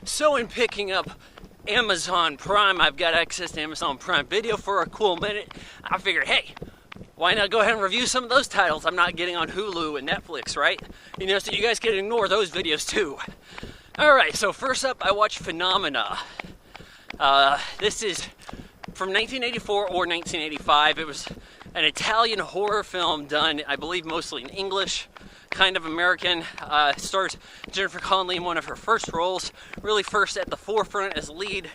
So in picking up Amazon Prime, I've got access to Amazon Prime Video for a cool minute. I figured, hey, why not go ahead and review some of those titles I'm not getting on Hulu and Netflix, right? You know, so you guys can ignore those videos too. Alright, so first up, I watched Phenomena. This is from 1984 or 1985. It was an Italian horror film done, I believe, mostly in English, kind of American. Stars Jennifer Connelly in one of her first roles, really first at the forefront as lead.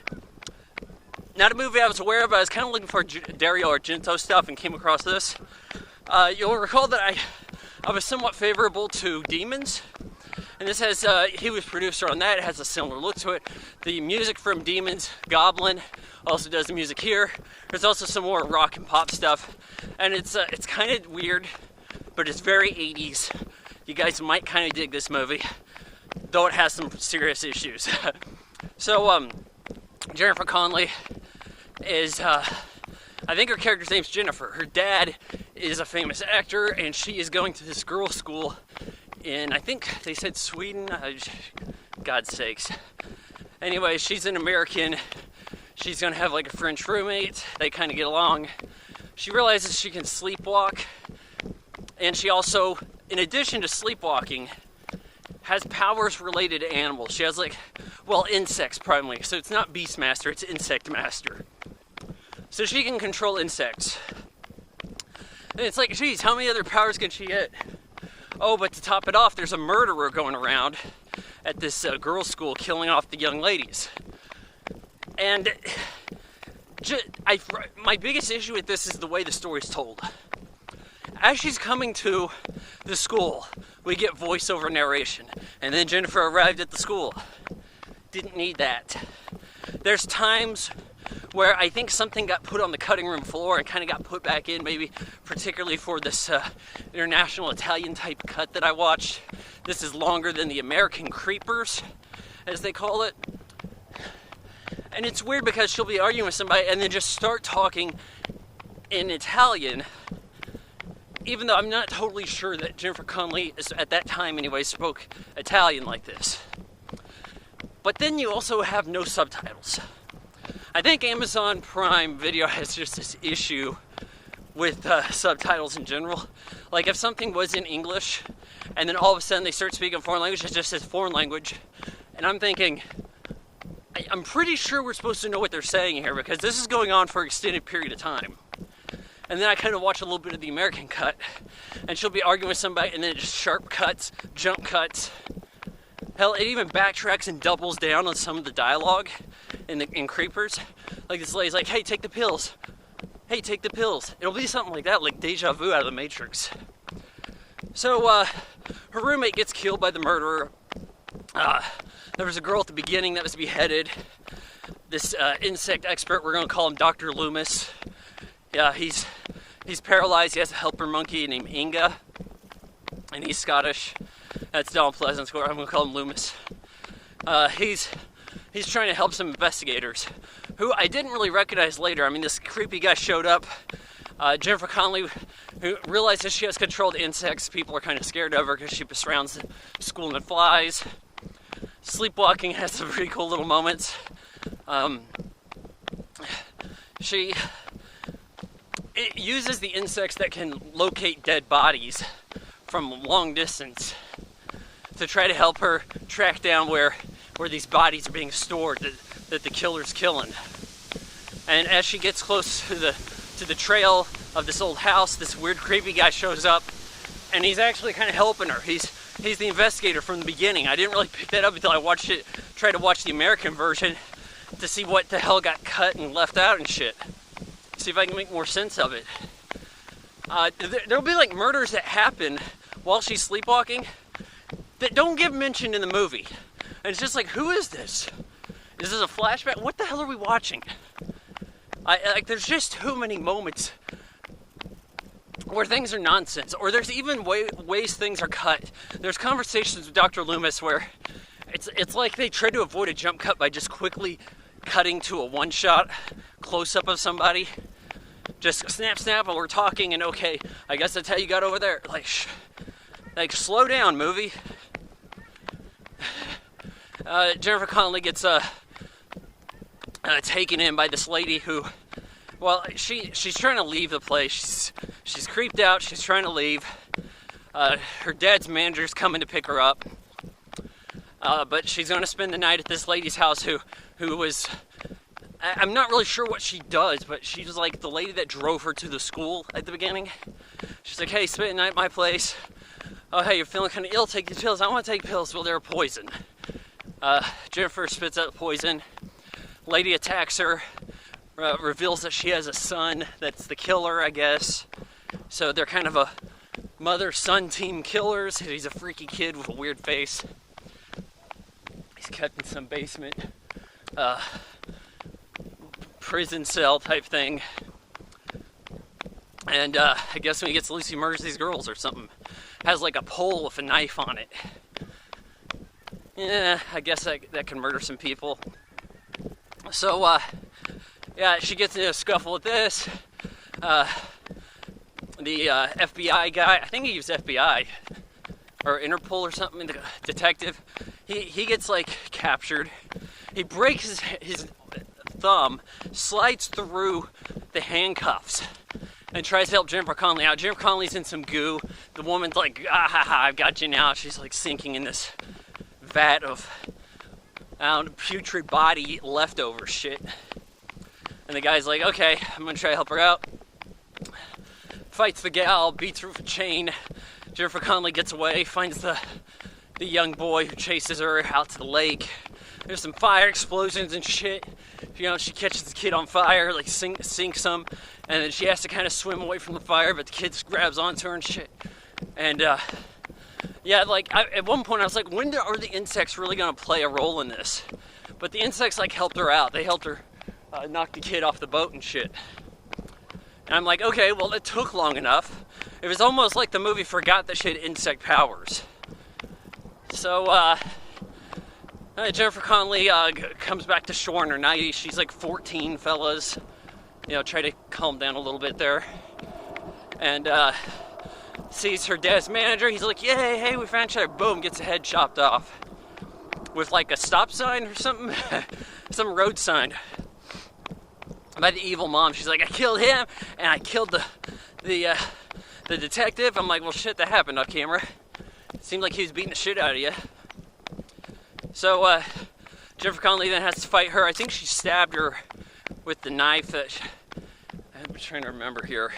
Not a movie I was aware of, but I was kind of looking for Dario Argento stuff and came across this. You'll recall that I was somewhat favorable to Demons, and this has, he was producer on that. It has a similar look to it. The music from Demons, Goblin, also does the music here. There's also some more rock and pop stuff, and it's kind of weird, but it's very 80s. You guys might kind of dig this movie, though it has some serious issues. So, Jennifer Connelly is, I think her character's name's Jennifer. Her dad is a famous actor, and she is going to this girls' school in, I think they said Sweden. God's sakes. Anyway, she's an American. She's gonna have like a French roommate. They kind of get along. She realizes she can sleepwalk, and she also, in addition to sleepwalking, has powers related to animals. She has insects primarily. So it's not Beastmaster, it's Insect Master. So she can control insects. And it's like, geez, how many other powers can she get? Oh, but to top it off, there's a murderer going around at this girls' school killing off the young ladies. And my biggest issue with this is the way the story's told. As she's coming to the school, we get voiceover narration. And then Jennifer arrived at the school. Didn't need that. There's times where I think something got put on the cutting room floor and kind of got put back in, maybe particularly for this international Italian type cut that I watched. This is longer than the American Creepers, as they call it. And it's weird because she'll be arguing with somebody and then just start talking in Italian, even though I'm not totally sure that Jennifer Connelly, at that time anyway, spoke Italian like this. But then you also have no subtitles. I think Amazon Prime Video has just this issue with subtitles in general. Like if something was in English and then all of a sudden they start speaking foreign language, it just says foreign language. And I'm thinking, I'm pretty sure we're supposed to know what they're saying here because this is going on for an extended period of time. And then I kind of watch a little bit of the American cut, and she'll be arguing with somebody, and then it just sharp cuts, jump cuts. Hell, it even backtracks and doubles down on some of the dialogue in Creepers. Like this lady's like, hey, take the pills. Hey, take the pills. It'll be something like that, like deja vu out of the Matrix. So, her roommate gets killed by the murderer. There was a girl at the beginning that was beheaded. This insect expert, we're going to call him Dr. Loomis. Yeah, he's paralyzed. He has a helper monkey named Inga, and he's Scottish. That's Donald Pleasence. I'm going to call him Loomis. He's trying to help some investigators, who I didn't really recognize later. I mean, this creepy guy showed up. Jennifer Connelly, who realizes she has controlled insects. People are kind of scared of her because she surrounds the school in flies. Sleepwalking has some pretty cool little moments. It uses the insects that can locate dead bodies from long distance to try to help her track down where these bodies are being stored that the killer's killing. And as she gets close to the trail of this old house, this weird creepy guy shows up, and he's actually kind of helping her. He's the investigator from the beginning. I didn't really pick that up until I tried to watch the American version to see what the hell got cut and left out and shit. See if I can make more sense of it. There'll be like murders that happen while she's sleepwalking that don't get mentioned in the movie. And it's just like, who is this? Is this a flashback? What the hell are we watching? There's just too many moments where things are nonsense, or there's even ways things are cut. There's conversations with Dr. Loomis where it's like they try to avoid a jump cut by just quickly cutting to a one-shot close-up of somebody. Just snap, and we're talking, and okay, I guess that's how you got over there. Like slow down, movie. Jennifer Connelly gets taken in by this lady who, well, she's trying to leave the place. She's creeped out. She's trying to leave. Her dad's manager's coming to pick her up. But she's going to spend the night at this lady's house who was, I'm not really sure what she does, but she was like the lady that drove her to the school at the beginning. She's like, hey, spend the night at my place. Oh, hey, you're feeling kind of ill, take these pills. I want to take pills. Well, they're poison. Jennifer spits out poison. Lady attacks her, reveals that she has a son that's the killer, I guess. So they're kind of a mother-son team killers. He's a freaky kid with a weird face. He's kept in some basement, prison cell type thing. And I guess when he gets loose, he murders these girls or something. Has like a pole with a knife on it. Yeah, I guess that can murder some people. So, yeah, she gets into a scuffle with this. The FBI guy, I think he was FBI, or Interpol or something, the detective, he gets, like, captured. He breaks his thumb, slides through the handcuffs, and tries to help Jennifer Connelly out. Jennifer Connelly's in some goo. The woman's like, ah ha ha, I've got you now. She's like sinking in this vat of, I don't know, putrid body leftover shit. And the guy's like, okay, I'm gonna try to help her out. Fights the gal, beats her with a chain. Jennifer Connelly gets away, finds the young boy who chases her out to the lake. There's some fire explosions and shit. You know, she catches the kid on fire, like sinks him, and then she has to kind of swim away from the fire, but the kid just grabs onto her and shit. And yeah, like at one point I was like, when are the insects really gonna play a role in this? But the insects like helped her out. They helped her knock the kid off the boat and shit. And I'm like, okay, well it took long enough. It was almost like the movie forgot that she had insect powers. So Jennifer Connelly comes back to shore in her 90s. She's like 14, fellas. You know, try to calm down a little bit there. And sees her dad's manager. He's like, yay, hey, we found each other. Boom, gets a head chopped off. With like a stop sign or something. Some road sign. By the evil mom. She's like, I killed him, and I killed the detective. I'm like, well, shit, that happened off camera. It seemed like he was beating the shit out of you. So, Jennifer Connelly then has to fight her. I think she stabbed her with the knife that I'm trying to remember here.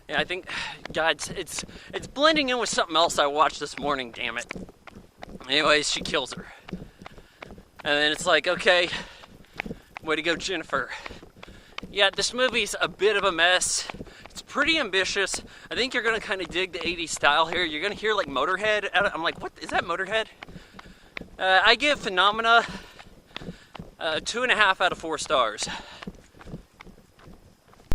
Yeah, I think, God, it's blending in with something else I watched this morning, damn it. Anyways, she kills her. And then it's like, okay, way to go, Jennifer. Yeah, this movie's a bit of a mess. It's pretty ambitious. I think you're going to kind of dig the 80s style here. You're going to hear, like, Motorhead. I'm like, what? Is that Motorhead? I give Phenomena 2.5 out of 4 stars.